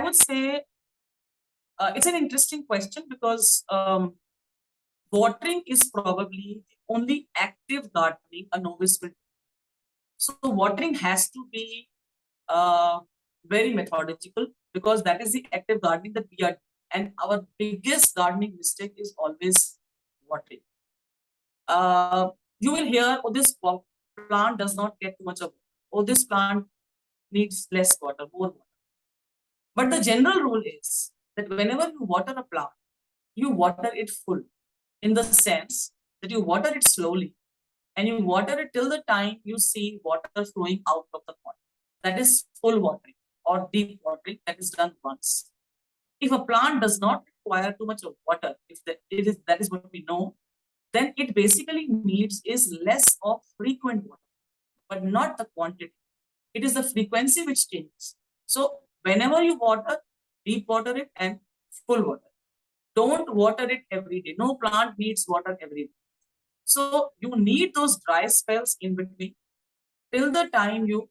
I would say it's an interesting question because watering is probably the only active gardening a novice will do. So watering has to be uh, very methodical because that is the active gardening that we are. And our biggest gardening mistake is always watering. You will hear, oh, this plant does not get too much of, oh, this plant needs less water, more water. But the general rule is that whenever you water a plant, you water it full in the sense that you water it slowly and you water it till the time you see water flowing out of the pot. That is full watering or deep watering that is done once. If a plant does not require too much of water, if that is what we know, then it basically needs is less of frequent water, but not the quantity. It is the frequency which changes. So whenever you water, deep water it and full water. Don't water it every day. No plant needs water every day. So you need those dry spells in between till the time you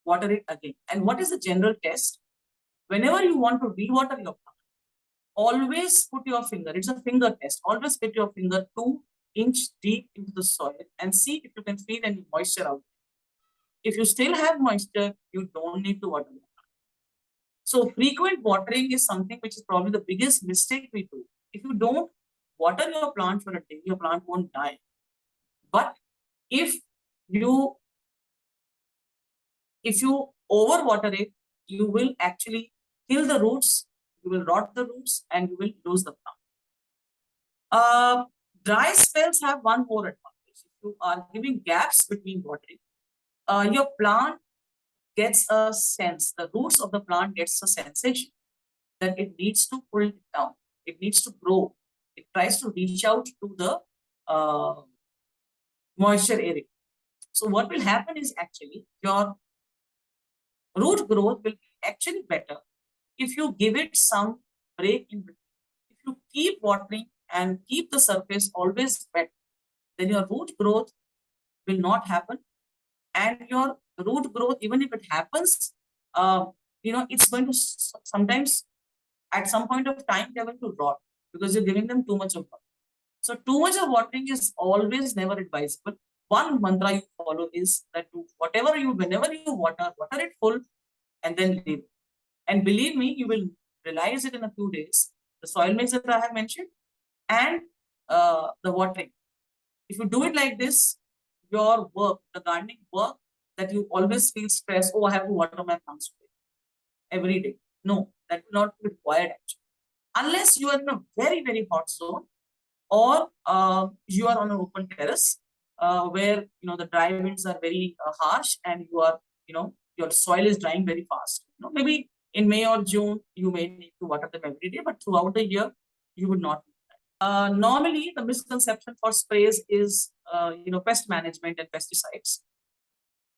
water it again. And what is the general test? Whenever you want to rewater your plant, always put your finger, it's a finger test, always put your finger 2 inch deep into the soil and see if you can feel any moisture out. If you still have moisture, you don't need to water. So frequent watering is something which is probably the biggest mistake we do. If you don't water your plant for a day, your plant won't die. But if you overwater it, you will actually kill the roots, you will rot the roots, and you will lose the plant. Dry spells have one more advantage. If you are giving gaps between watering, your plant gets a sense, the roots of the plant gets a sensation that it needs to pull it down. It needs to grow. It tries to reach out to the moisture area. So what will happen is actually your root growth will be actually better if you give it some break in between. If you keep watering and keep the surface always wet, then your root growth will not happen. And your root growth, even if it happens, it's going to sometimes at some point of time they're going to rot because you're giving them too much of water. So too much of watering is always never advisable. One mantra you follow is that whenever you water it full and then leave it. And believe me, you will realize it in a few days. The soil mix that I have mentioned and the watering. If you do it like this, your work, the gardening work that you always feel stressed, oh, I have to water my plants today, every day. No, that will not be required actually. Unless you are in a very, very hot zone or you are on an open terrace where the dry winds are very harsh and your soil is drying very fast. Maybe in May or June you may need to water them every day, but throughout the year you would not. Normally, the misconception for sprays is pest management and pesticides.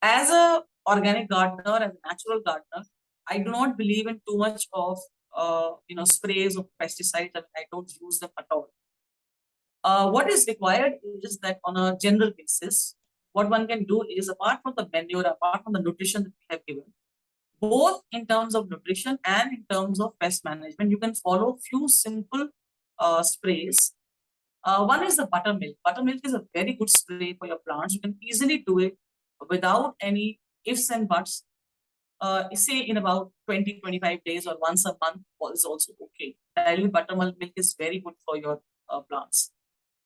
As a organic gardener, as a natural gardener, I do not believe in too much of sprays of pesticides, and I don't use them at all. What is required is that on a general basis, what one can do is, apart from the manure, apart from the nutrition that we have given, both in terms of nutrition and in terms of pest management, you can follow few simple sprays. One is the buttermilk. Buttermilk is a very good spray for your plants. You can easily do it without any ifs and buts. Say in about 20-25 days or once a month is also okay. Dilute buttermilk is very good for your plants.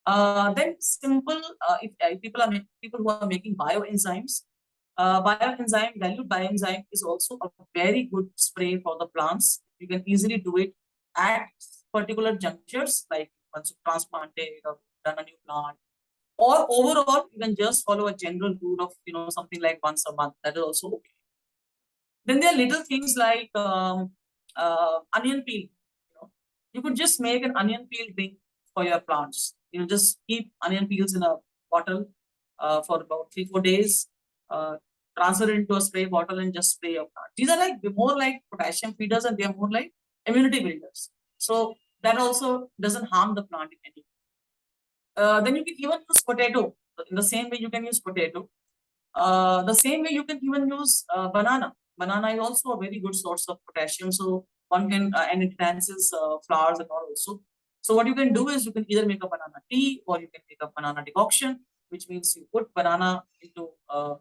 Then simple, if people who are making bioenzymes, dilute bioenzyme is also a very good spray for the plants. You can easily do it at particular junctures, like once you transplanted or done a new plant, or overall you can just follow a general rule of something like once a month. That is also okay. Then there are little things like onion peel. You could just make an onion peel ring for your plants. Just keep onion peels in a bottle for about 3-4 days. Transfer it into a spray bottle and just spray your plant. These are more like potassium feeders, and they are more like immunity builders. So that also doesn't harm the plant in any way. Then you can even use potato. In the same way you can use potato. The same way you can even use banana. Banana is also a very good source of potassium. So One can, and it enhances flowers and all also. So what you can do is you can either make a banana tea or you can make a banana decoction, which means you put banana into a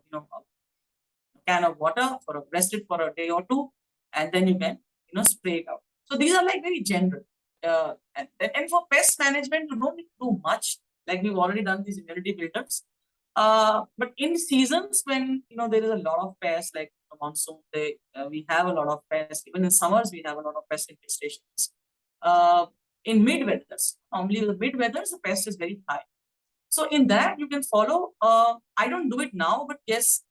can of water rest it for a day or two, and then you can spray it out. So these are like very general. And for pest management, you don't need to do much. Like we've already done these immunity builders. But in seasons when there is a lot of pests, like the monsoon, we have a lot of pests. Even in summers, we have a lot of pest infestations. In mid weathers, normally the mid weathers, the pest is very high. So in that you can follow. I don't do it now, but yes,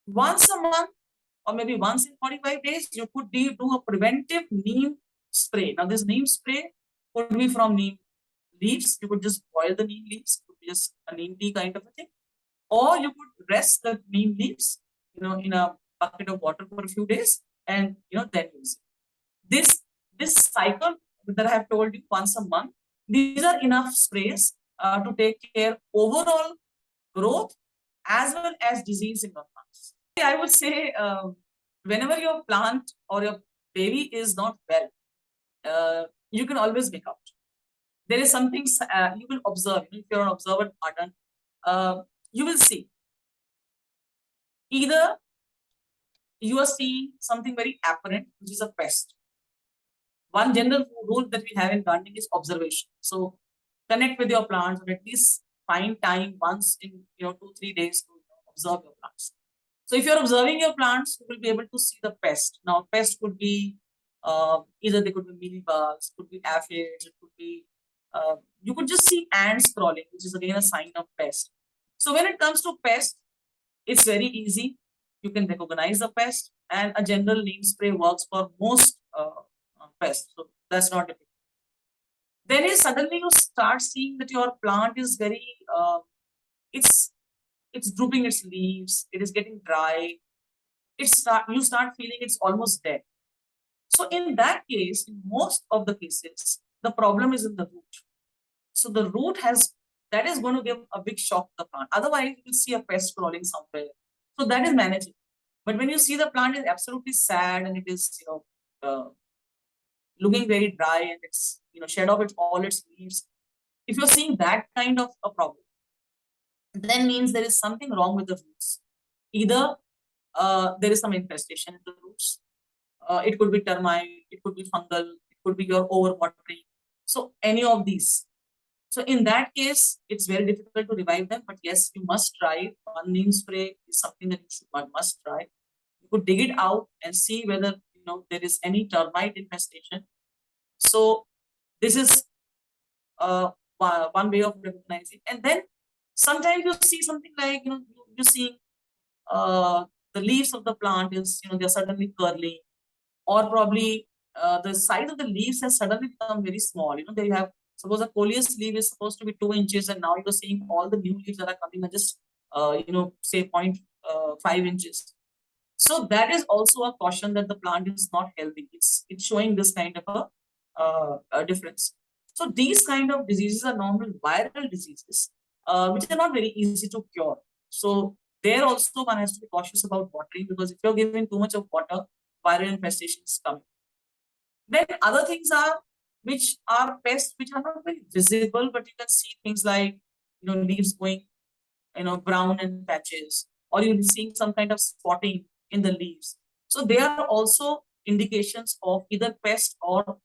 once a month or maybe once in 45 days, you could do a preventive neem spray. Now, this neem spray could be from neem leaves. You could just boil the neem leaves, could be just a neem tea kind of a thing. Or you could rest the neem leaves, in a bucket of water for a few days and, then use it. This cycle that I have told you once a month, these are enough sprays to take care overall growth as well as disease in your plants. I would say whenever your plant or your baby is not well, you can always make out. There is something you will observe. If you're an observant pattern, you will see either you are seeing something very apparent, which is a pest. One general rule that we have in gardening is observation. So connect with your plants, or at least find time once in 2-3 days to observe your plants. So if you're observing your plants, you will be able to see the pest. Now, pest could be either they could be mealybugs, could be aphids, it could be you could just see ants crawling, which is again a sign of pest. So when it comes to pest, it's very easy. You can recognize the pest, and a general neem spray works for most pests. So that's not difficult. Then is suddenly you start seeing that your plant is very it's drooping its leaves, it is getting dry, you start feeling it's almost dead. So in that case, in most of the cases, the problem is in the root. So the root that is going to give a big shock to the plant. Otherwise, you will see a pest crawling somewhere. So that is manageable. But when you see the plant is absolutely sad and it is looking very dry and it's shed off all its leaves, if you're seeing that kind of a problem, then means there is something wrong with the roots. Either there is some infestation in the roots. It could be termite, it could be fungal, it could be your overwatering. So any of these. So in that case, it's very difficult to revive them. But yes, you must try. One neem spray is something that one must try. You could dig it out and see whether there is any termite infestation. So this is one way of recognizing. And then sometimes you see something like you see the leaves of the plant is they're suddenly curling, or probably the size of the leaves has suddenly become very small. They have, suppose a coleus leaf is supposed to be 2 inches, and now you're seeing all the new leaves that are coming are just say 0.5 inches. So that is also a caution that the plant is not healthy. It's showing this kind of a difference. So these kind of diseases are normal viral diseases, which are not very easy to cure. So there also one has to be cautious about watering, because if you're giving too much of water, viral infestation is coming. Then other things are which are pests which are not very visible, but you can see things like leaves going brown in patches, or you'll be seeing some kind of spotting in the leaves. So they are also indications of either pest or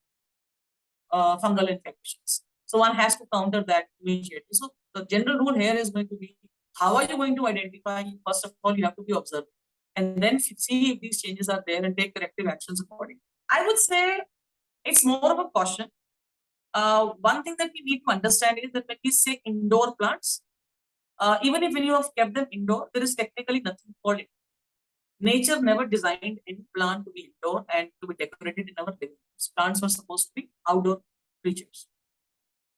fungal infections. So one has to counter that immediately. So the general rule here is going to be, how are you going to identify? First of all, you have to be observant, and then see if these changes are there and take corrective actions accordingly. I would say it's more of a caution. One thing that we need to understand is that when we say indoor plants, even if when you have kept them indoor, there is technically nothing called it. Nature never designed any plant to be indoor and to be decorated in our living rooms. Plants were supposed to be outdoor creatures.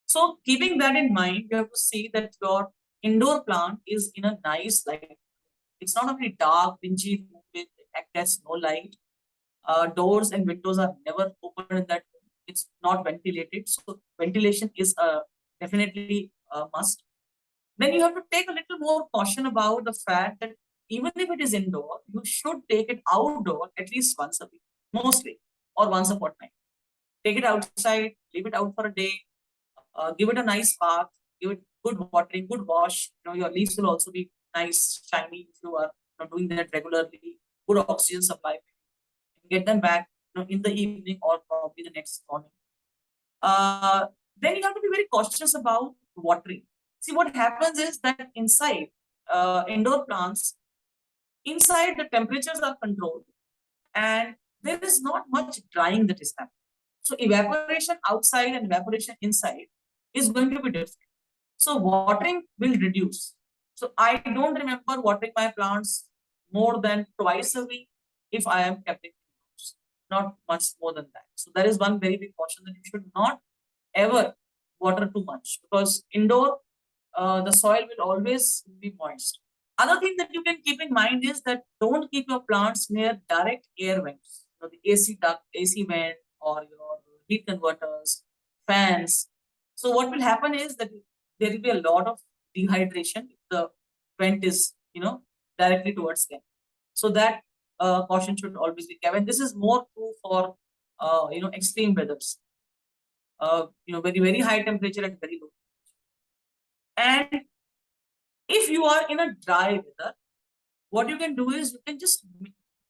So keeping that in mind, you have to see that your indoor plant is in a nice light. It's not a very dark, dingy room with access no light. Doors and windows are never open in that room. It's not ventilated. So ventilation is definitely a must. Then you have to take a little more caution about the fact that even if it is indoor, you should take it outdoor at least once a week. mostly, or once a fortnight. Take it outside, leave it out for a day, give it a nice bath, give it good watering, good wash. Your leaves will also be nice, shiny if you are doing that regularly. Good oxygen supply. And get them back in the evening or probably the next morning. Then you have to be very cautious about watering. See, what happens is that inside indoor plants, inside the temperatures are controlled and there is not much drying that is happening. So evaporation outside and evaporation inside is going to be different. So watering will reduce. So I don't remember watering my plants more than twice a week if I am kept indoors, not much more than that. So there is one very big caution that you should not ever water too much, because indoor the soil will always be moist. Other thing that you can keep in mind is that don't keep your plants near direct air vents, the AC duct, AC vent, or your heat converters, fans. So what will happen is that there will be a lot of dehydration if the vent is, directly towards them. So that caution should always be kept. And this is more true for, extreme weathers. Very, very high temperature and very low. And if you are in a dry weather, what you can do is you can just,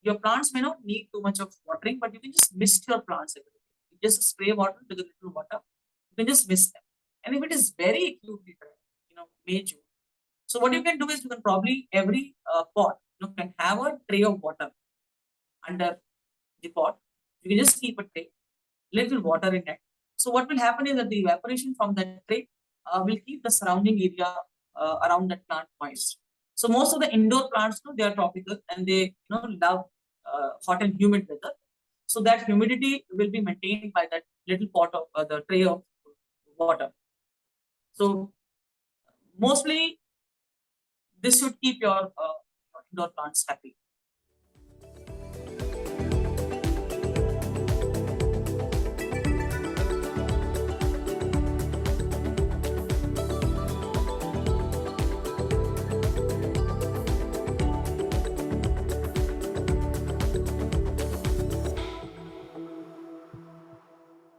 your plants may not need too much of watering, but you can just mist your plants every day. You just spray water with a little water. You can just mist them. And if it is very acutely dry, May, June. So what you can do is you can probably every pot, can have a tray of water under the pot. You can just keep a tray, little water in it. So what will happen is that the evaporation from that tray will keep the surrounding area around that plant moist. So most of the indoor plants, they are tropical and they love hot and humid weather. So that humidity will be maintained by that little pot of the tray of water. So mostly this should keep your indoor plants happy.